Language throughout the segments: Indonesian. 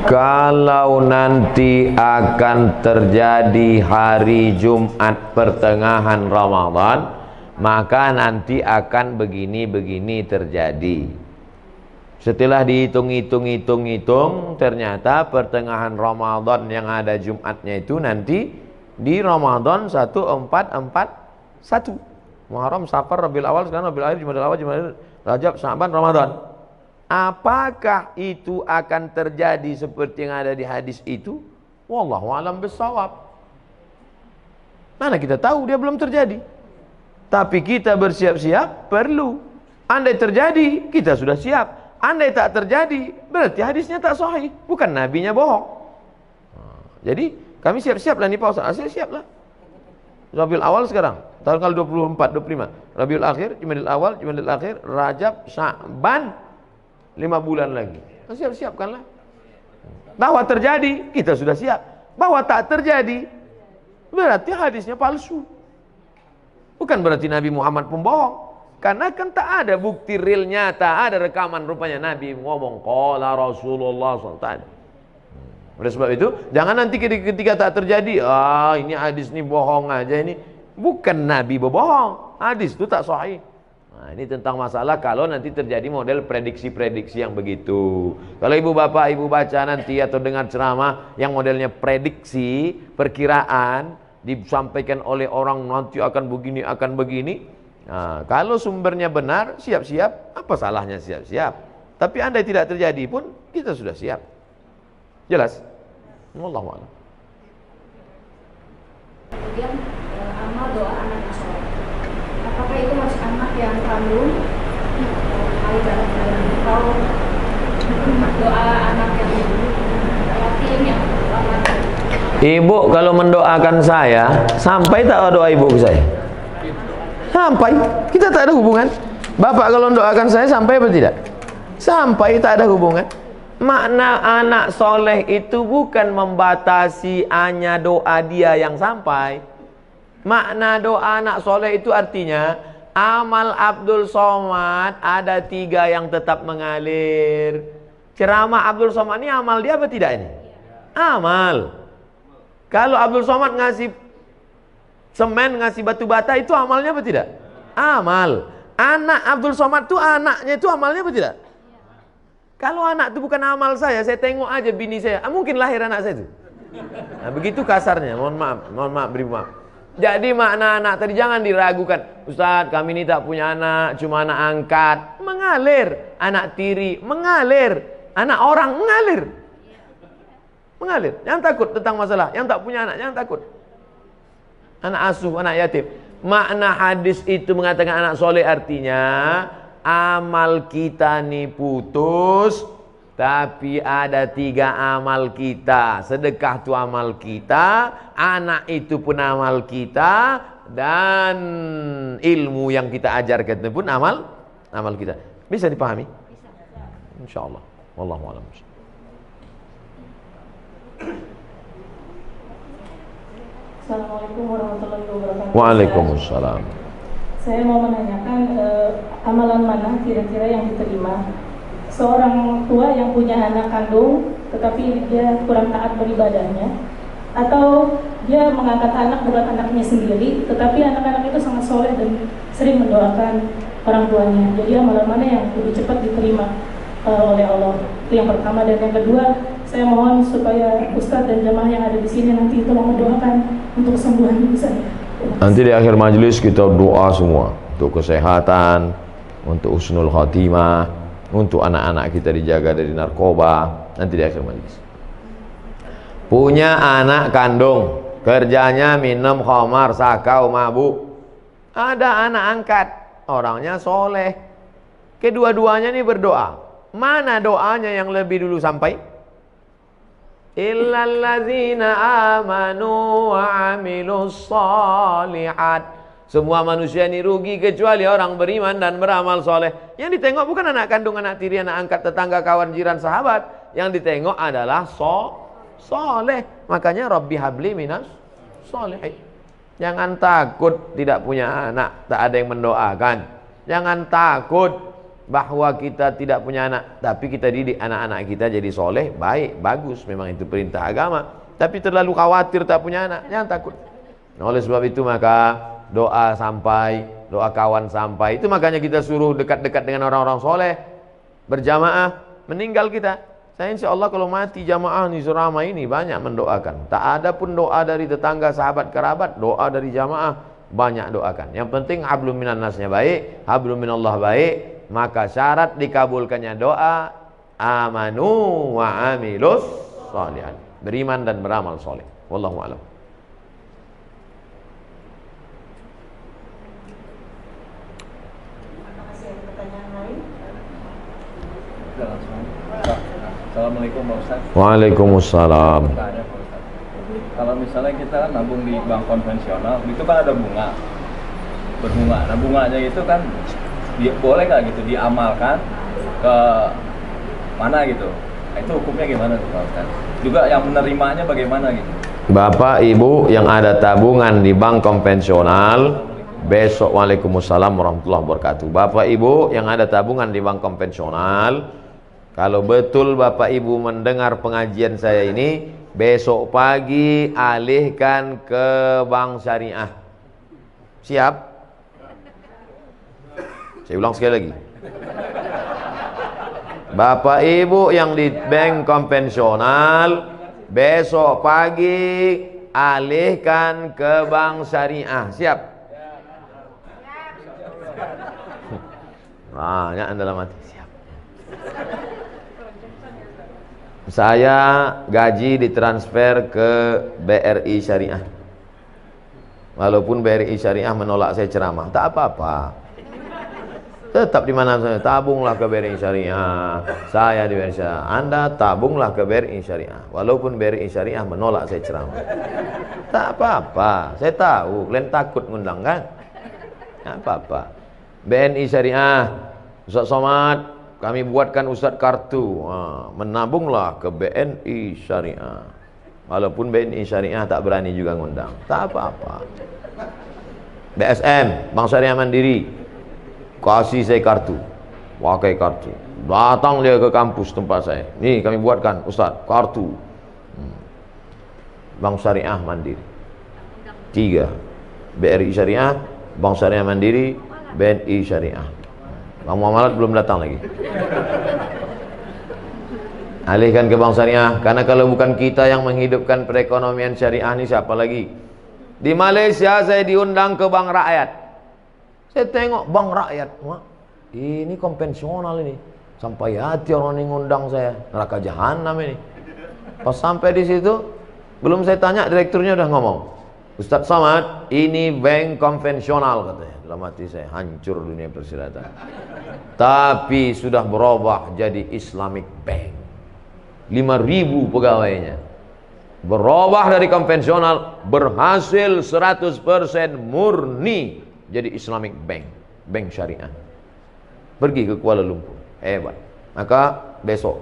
Kalau nanti akan terjadi hari Jumat pertengahan Ramadan, maka nanti akan begini-begini terjadi. Setelah dihitung-hitung, ternyata pertengahan Ramadan yang ada Jumatnya itu nanti di Ramadan 1441. Muharram, Safar, Rabiul Awal, sekarang Rabiul Akhir, Jumadil Awal, Jumadil Rajab, Sya'ban, Ramadan. Apakah itu akan terjadi seperti yang ada di hadis itu? Wallahu a'lam bissawab. Mana kita tahu, dia belum terjadi. Tapi kita bersiap-siap perlu. Andai terjadi, kita sudah siap. Andai tak terjadi, berarti hadisnya tak sahih, bukan nabinya bohong. Jadi kami siap-siaplah nih Pak Ustaz. Siap-siaplah. Rabiul Awal sekarang, tanggal 24, 25. Rabiul Akhir, Jumadil Awal, Jumadil Akhir, Rajab, Sya'ban. 5 bulan lagi. Siap-siapkanlah. Bahwa terjadi, kita sudah siap. Bahwa tak terjadi, berarti hadisnya palsu. Bukan berarti Nabi Muhammad pembohong. Karena kan tak ada bukti real nyata, ada rekaman rupanya Nabi ngomong qala Rasulullah SAW. Oleh sebab itu, jangan nanti ketika tak terjadi, ini hadis ini bohong aja ini. Bukan Nabi berbohong. Hadis itu tak sahih. Nah, ini tentang masalah kalau nanti terjadi model prediksi-prediksi yang begitu. Kalau ibu bapak ibu baca nanti atau dengar ceramah yang modelnya prediksi, perkiraan, disampaikan oleh orang nanti akan begini. Nah, kalau sumbernya benar, siap-siap. Apa salahnya siap-siap? Tapi andai tidak terjadi pun, kita sudah siap. Jelas? Wallahu a'lam. Kemudian amal doa anak yang soleh. Apakah itu harus anak yang kandung atau doa anak yang yatim yang Ibu kalau mendoakan saya, sampai tak doa ibu ke saya? Sampai. Kita tak ada hubungan. Bapak kalau mendoakan saya sampai apa tidak? Sampai, tak ada hubungan. Makna anak soleh itu bukan membatasi hanya doa dia yang sampai. Makna doa anak soleh itu artinya amal Abdul Somad ada 3 yang tetap mengalir. Ceramah Abdul Somad ini amal dia apa tidak ini? Amal. Kalau Abdul Somad ngasih semen, ngasih batu bata, itu amalnya apa tidak? Amal. Anak Abdul Somad itu anaknya itu amalnya apa tidak? Kalau anak itu bukan amal saya tengok aja bini saya, mungkin lahir anak saya itu. Nah, begitu kasarnya, mohon maaf, beri maaf. Jadi makna anak tadi jangan diragukan. Ustaz, kami ini tak punya anak, cuma anak angkat. Mengalir. Anak tiri, mengalir. Anak orang, mengalir. Mengalir. Jangan takut tentang masalah. Yang tak punya anak, jangan takut. Anak asuh, anak yatim. Makna hadis itu mengatakan anak soleh artinya amal kita nih putus, tapi ada 3 amal kita. Sedekah itu amal kita, anak itu pun amal kita, dan ilmu yang kita ajarkan itu pun amal kita. Bisa dipahami? Insyaallah. Wallahu a'lam. Assalamualaikum warahmatullahi wabarakatuh. Waalaikumsalam. Saya mau menanyakan amalan mana kira-kira yang diterima seorang tua yang punya anak kandung tetapi dia kurang taat beribadahnya, atau dia mengangkat anak bukan anaknya sendiri tetapi anak-anak itu sangat soleh dan sering mendoakan orang tuanya. Jadi amalan mana yang lebih cepat diterima oleh Allah? Itu yang pertama. Dan yang kedua, saya mohon supaya Ustadz dan jamaah yang ada di sini nanti tolong mendoakan untuk kesembuhan ibu saya. Nanti di akhir majelis kita doa semua untuk kesehatan, untuk husnul khatimah, untuk anak-anak kita dijaga dari narkoba. Nanti di akhir majelis. Punya anak kandung, kerjanya minum khamar, sakau, mabuk. Ada anak angkat, orangnya soleh. Kedua-duanya ini berdoa. Mana doanya yang lebih dulu sampai? Illalladzina amanu wa amilus shalihat. Semua manusia ini rugi kecuali orang beriman dan beramal soleh. Yang ditengok bukan anak kandung, anak tiri, anak angkat, tetangga, kawan, jiran, sahabat. Yang ditengok adalah soleh. Makanya Rabbi habli minas sholihin. Jangan takut tidak punya anak, tak ada yang mendoakan. Jangan takut bahwa kita tidak punya anak, tapi kita didik anak-anak kita jadi soleh, baik, bagus, memang itu perintah agama. Tapi terlalu khawatir tak punya anak, jangan takut. Nah, oleh sebab itu maka doa sampai, doa kawan sampai, itu makanya kita suruh dekat-dekat dengan orang-orang soleh, berjamaah, meninggal kita. Saya insya Allah kalau mati jamaah di Surama ini banyak mendoakan. Tak ada pun doa dari tetangga, sahabat, kerabat, doa dari jamaah banyak doakan. Yang penting hablum minan nasnya baik, hablum minallah baik. Maka syarat dikabulkannya doa amanu wa amilus sholihan, beriman dan beramal soleh. Wallahu a'lam. Assalamualaikum Pak Ustaz. Waalaikumsalam. Kalau misalnya kita kan nabung di bank konvensional, itu kan ada bunga, berbunga. Nah bunganya itu kan boleh nggak gitu diamalkan ke mana gitu? Nah, itu hukumnya gimana tuh Pak Ustaz? Juga yang menerimanya bagaimana gitu? Bapak Ibu yang ada tabungan di bank konvensional, besok waalaikumsalam warahmatullahi wabarakatuh. Bapak Ibu yang ada tabungan di bank konvensional, kalau betul Bapak Ibu mendengar pengajian saya ini, besok pagi alihkan ke bank syariah. Siap? Saya ulang sekali lagi. Bapak Ibu yang di bank konvensional, besok pagi alihkan ke bank syariah. Siap? Banyak dalam hati. Siap. Saya gaji ditransfer ke BRI Syariah. Walaupun BRI Syariah menolak saya ceramah, tak apa-apa. Tetap di mana saya, tabunglah ke BRI Syariah. Saya di BRI Syariah. Anda tabunglah ke BRI Syariah. Walaupun BRI Syariah menolak saya ceramah. Tak apa-apa. Saya tahu kalian takut ngundang kan? Tak apa-apa. BNI Syariah, Ustaz Somad, kami buatkan Ustaz kartu. Menabunglah ke BNI Syariah. Walaupun BNI Syariah tak berani juga ngundang. Tak apa-apa. BSM, Bank Syariah Mandiri, kasih saya kartu, pakai kartu, datang dia ke kampus tempat saya, nih kami buatkan Ustaz kartu Bank Syariah Mandiri 3, BRI Syariah, Bank Syariah Mandiri, BNI Syariah. Bang Muamalat belum datang lagi. Alihkan ke Bank Syariah, karena kalau bukan kita yang menghidupkan perekonomian syariah ini, siapa lagi? Di Malaysia saya diundang ke Bank Rakyat. Saya tengok Bank Rakyat, wah, ini konvensional ini. Sampai hati orang ini ngundang saya, neraka jahanam ini. Pas sampai di situ, belum saya tanya, direkturnya udah ngomong, Ustaz Somad, ini bank konvensional katanya. Dalam hati saya, hancur dunia persilatan. Tapi sudah berubah jadi Islamic Bank. 5.000 pegawainya. Berubah dari konvensional, berhasil 100% murni jadi Islamic Bank, bank syariah. Pergi ke Kuala Lumpur, hebat. Maka besok,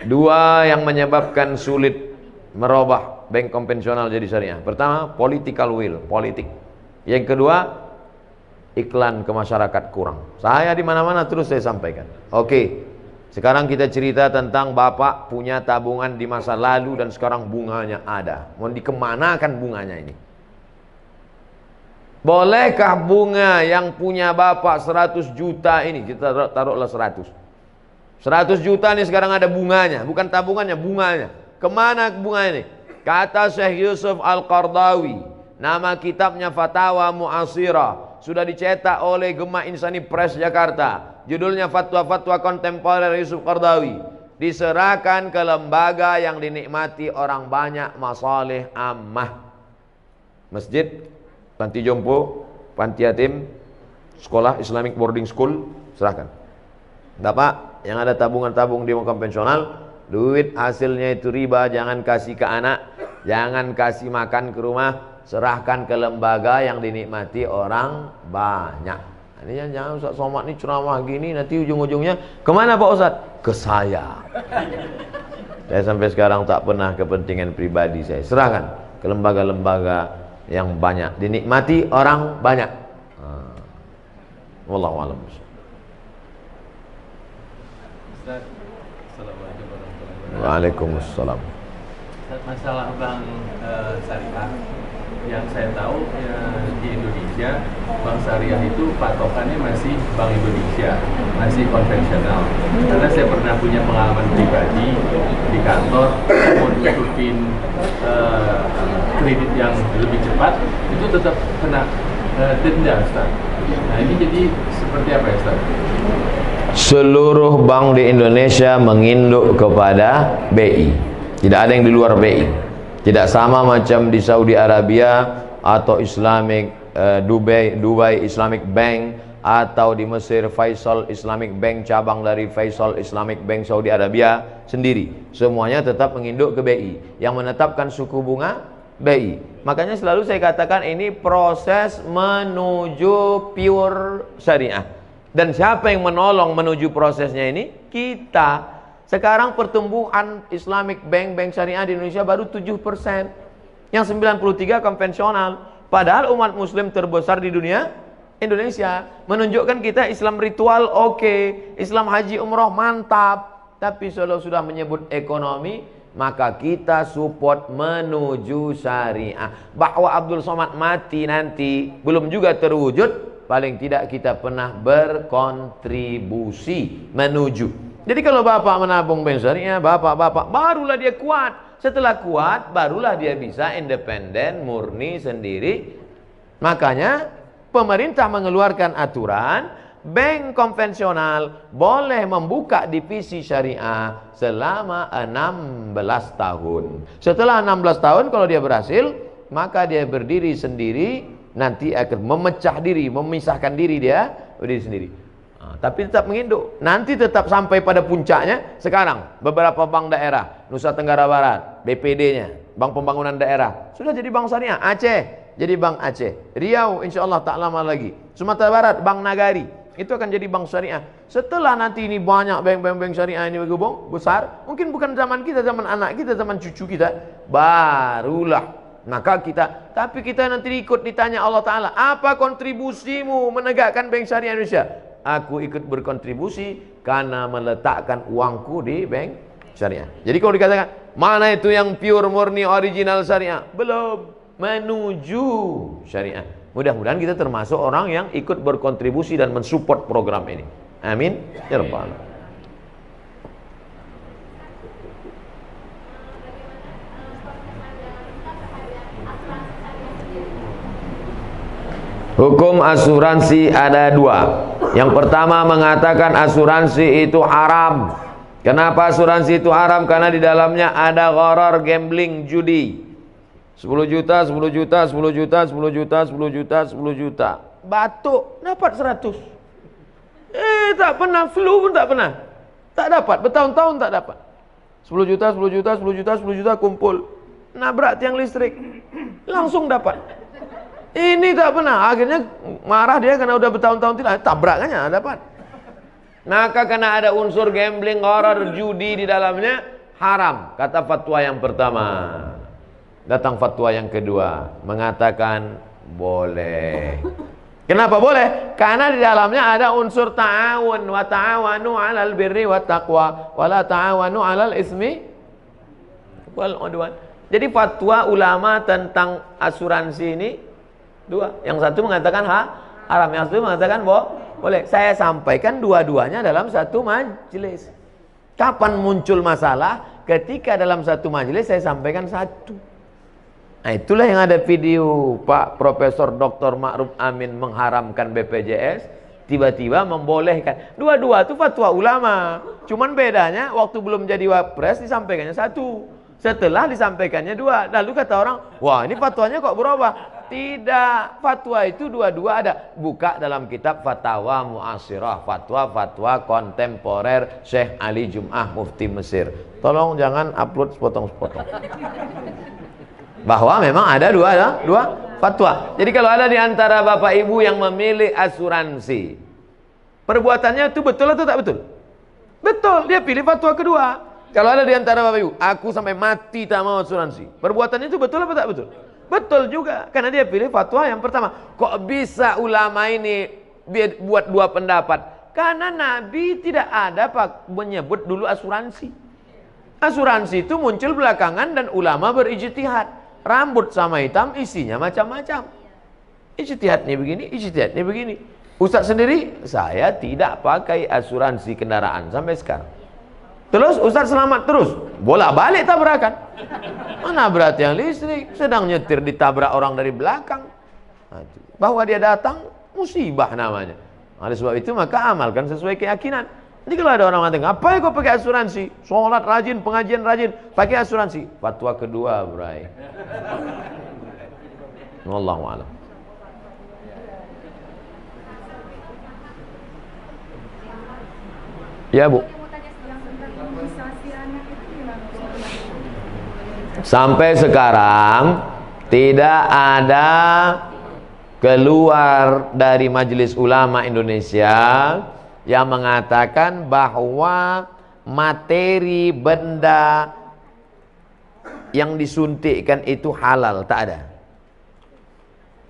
2 yang menyebabkan sulit merubah bank konvensional jadi syariah. Pertama, political will, politik. Yang kedua, iklan ke masyarakat kurang. Saya di mana-mana terus saya sampaikan. Oke, sekarang kita cerita tentang Bapak punya tabungan di masa lalu dan sekarang bunganya ada. Mau dikemanakan bunganya ini? Bolehkah bunga yang punya Bapak 100 juta ini, kita taruhlah 100 juta ini sekarang ada bunganya, bukan tabungannya, bunganya. Kemana bunga ini? Kata Syekh Yusuf Al-Qardawi, nama kitabnya Fatawa Mu'asirah, sudah dicetak oleh Gema Insani Press Jakarta. Judulnya Fatwa-Fatwa Kontemporer Yusuf Qardawi. Diserahkan ke lembaga yang dinikmati orang banyak, masalih ammah. Masjid, panti jompo, panti yatim, sekolah Islamic boarding school, serahkan. Bapak yang ada tabungan-tabung di bank konvensional, duit hasilnya itu riba, jangan kasih ke anak, jangan kasih makan ke rumah, serahkan ke lembaga yang dinikmati orang banyak. Ini jangan Ustaz Somad ini ceramah gini, nanti ujung-ujungnya kemana Pak Ustaz? Ke saya. Saya sampai sekarang tak pernah kepentingan pribadi saya, serahkan ke lembaga-lembaga yang banyak dinikmati orang banyak. Wallahu a'lam. Ustaz, Assalamualaikum warahmatullahi wabarakatuh. Waalaikumsalam. Ustaz, masalah bank syariah yang saya tahu di Indonesia, bank syariah itu patokannya masih Bank Indonesia, masih konvensional. Karena saya pernah punya pengalaman pribadi di kantor, mau nutupin kredit yang lebih cepat, itu tetap kena denda, Ustaz. Nah ini jadi seperti apa ya, Ustaz? Seluruh bank di Indonesia menginduk kepada BI. Tidak ada yang di luar BI. Tidak sama macam di Saudi Arabia atau Dubai Islamic Bank, atau di Mesir Faisal Islamic Bank, cabang dari Faisal Islamic Bank Saudi Arabia sendiri. Semuanya tetap menginduk ke BI. Yang menetapkan suku bunga BI. Makanya selalu saya katakan ini proses menuju pure syariah. Dan siapa yang menolong menuju prosesnya ini? Kita. Sekarang pertumbuhan Islamic Bank, bank syariah di Indonesia baru 7%. Yang 93 konvensional. Padahal umat muslim terbesar di dunia Indonesia. Menunjukkan kita Islam ritual oke, Islam haji umroh mantap. Tapi kalau sudah menyebut ekonomi, maka kita support menuju syariah. Bahwa Abdul Somad mati nanti belum juga terwujud, paling tidak kita pernah berkontribusi menuju. Jadi kalau bapak menabung bank syariah, bapak barulah dia kuat. Setelah kuat, barulah dia bisa independen, murni sendiri. Makanya pemerintah mengeluarkan aturan, bank konvensional boleh membuka divisi syariah selama 16 tahun. Setelah 16 tahun kalau dia berhasil, maka dia berdiri sendiri, nanti akan memecah diri, memisahkan diri dia berdiri sendiri. Tapi tetap menginduk. Nanti tetap sampai pada puncaknya. Sekarang beberapa bank daerah, Nusa Tenggara Barat, BPD-nya, Bank Pembangunan Daerah, sudah jadi bank syariah. Aceh jadi bank Aceh, Riau insya Allah tak lama lagi, Sumatera Barat Bank Nagari itu akan jadi bank syariah. Setelah nanti ini banyak bank syariah ini bergabung besar, mungkin bukan zaman kita, zaman anak kita, zaman cucu kita, barulah maka kita. Tapi kita nanti ikut ditanya Allah Ta'ala, apa kontribusimu menegakkan bank syariah Indonesia? Aku ikut berkontribusi karena meletakkan uangku di bank syariah. Jadi kalau dikatakan mana itu yang pure murni original syariah, belum, menuju syariah. Mudah-mudahan kita termasuk orang yang ikut berkontribusi dan mensupport program ini. Amin ya rabbal alamin. Hukum asuransi ada dua. Yang pertama mengatakan asuransi itu haram. Kenapa asuransi itu haram? Karena di dalamnya ada gharar, gambling, judi. 10 juta, 10 juta, 10 juta, 10 juta, 10 juta, 10 juta. Batuk dapat 100. Tak pernah, flu pun tak pernah. Tak dapat, bertahun-tahun tak dapat. 10 juta, 10 juta, 10 juta, 10 juta kumpul. Nabrak tiang listrik. Langsung dapat. Ini tak pernah, akhirnya marah dia karena udah bertahun-tahun tidak, tabrakannya dapat. Maka karena ada unsur gambling, gharar, judi di dalamnya, haram. Kata fatwa yang pertama. Datang fatwa yang kedua, mengatakan boleh. Kenapa boleh? Karena di dalamnya ada unsur ta'awun, wa ta'awanu 'alal birri wat taqwa, wa la ta'awanu 'alal ismi wal 'udwan. Jadi fatwa ulama tentang asuransi ini dua. Yang satu mengatakan haram, yang satu mengatakan boleh. Saya sampaikan dua-duanya dalam satu majelis. Kapan muncul masalah? Ketika dalam satu majelis saya sampaikan satu. Nah itulah yang ada video Pak Profesor Dr. Ma'ruf Amin mengharamkan BPJS, tiba-tiba membolehkan. Dua-dua itu fatwa ulama. Cuman bedanya waktu belum jadi wapres disampaikannya satu. Setelah disampaikannya dua. Lalu kata orang, wah ini fatwanya kok berubah? Tidak, fatwa itu dua-dua ada. Buka dalam kitab Fatwa Mu'asirah, fatwa-fatwa kontemporer Syekh Ali Jum'ah Mufti Mesir. Tolong jangan upload sepotong-sepotong. Bahwa memang ada dua fatwa. Jadi kalau ada di antara Bapak Ibu yang memilih asuransi, perbuatannya itu betul atau tak betul? Betul, dia pilih fatwa kedua. Kalau ada di antara Bapak Ibu, aku sampai mati tak mau asuransi, perbuatannya itu betul apa tak betul? Betul juga, karena dia pilih fatwa yang pertama. Kok bisa ulama ini buat dua pendapat? Karena Nabi tidak ada menyebut dulu asuransi. Asuransi itu muncul belakangan dan ulama berijtihad. Rambut sama hitam isinya macam-macam. Ijtihadnya begini, ijtihadnya begini. Ustaz sendiri, saya tidak pakai asuransi kendaraan sampai sekarang. Terus Ustaz selamat terus, bolak-balik tabrakan. Mana berat yang listrik, sedang nyetir ditabrak orang dari belakang. Bahwa dia datang, musibah namanya. Oleh sebab itu maka amalkan sesuai keyakinan. Jadi kalau ada orang mengatakan, apa kau pakai asuransi? Sholat rajin, pengajian rajin, pakai asuransi. Fatwa kedua, bray. Wallahu a'lam. Ya, Bu. Sampai sekarang tidak ada keluar dari Majelis Ulama Indonesia yang mengatakan bahwa materi benda yang disuntikkan itu halal. Tak ada.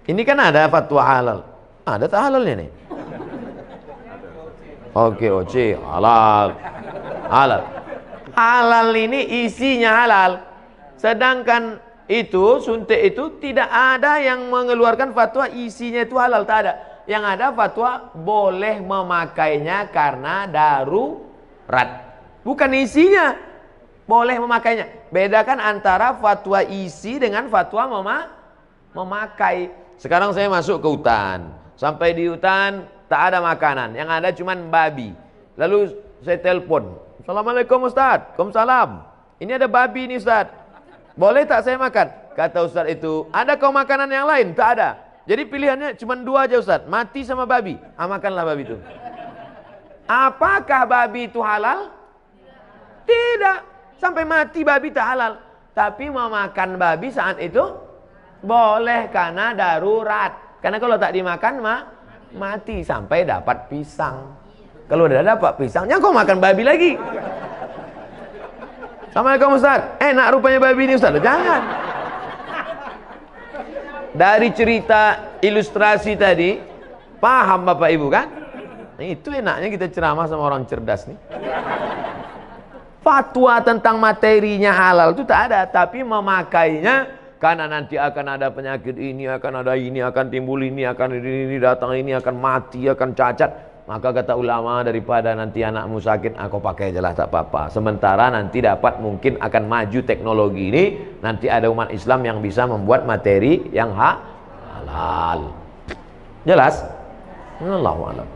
Ini kan ada fatwa halal. Ada tak halalnya nih? Oke, oke, halal. Halal. Halal ini isinya halal. Sedangkan itu, suntik itu tidak ada yang mengeluarkan fatwa isinya itu halal, tak ada. Yang ada fatwa boleh memakainya karena darurat. Bukan isinya, boleh memakainya. Bedakan antara fatwa isi dengan fatwa memakai. Sekarang saya masuk ke hutan. Sampai di hutan tak ada makanan, yang ada cuma babi. Lalu saya telepon, Assalamualaikum Ustaz. Waalaikumsalam. Ini ada babi nih Ustaz. Boleh tak saya makan? Kata Ustaz itu, ada kau makanan yang lain? Tak ada. Jadi pilihannya cuma dua aja Ustaz, mati sama babi. Makanlah babi itu. Apakah babi itu halal? Tidak. Sampai mati babi tak halal. Tapi memakan babi saat itu boleh karena darurat. Karena kalau tak dimakan mati sampai dapat pisang. Kalau udah dapat pisangnya kau makan babi lagi. Assalamualaikum Ustaz. Enak rupanya babi ini Ustaz. Jangan. Dari cerita ilustrasi tadi, paham Bapak Ibu kan? Itu enaknya kita ceramah sama orang cerdas nih. Fatwa tentang materinya halal itu tak ada, tapi memakainya karena nanti akan ada penyakit ini, akan ada ini, akan timbul ini, akan ini datang ini, akan mati, akan cacat. Maka kata ulama, daripada nanti anakmu sakit, aku pakai aja lah tak apa-apa. Sementara nanti dapat mungkin akan maju teknologi ini, nanti ada umat Islam yang bisa membuat materi yang halal. Jelas? Allahu a'lam.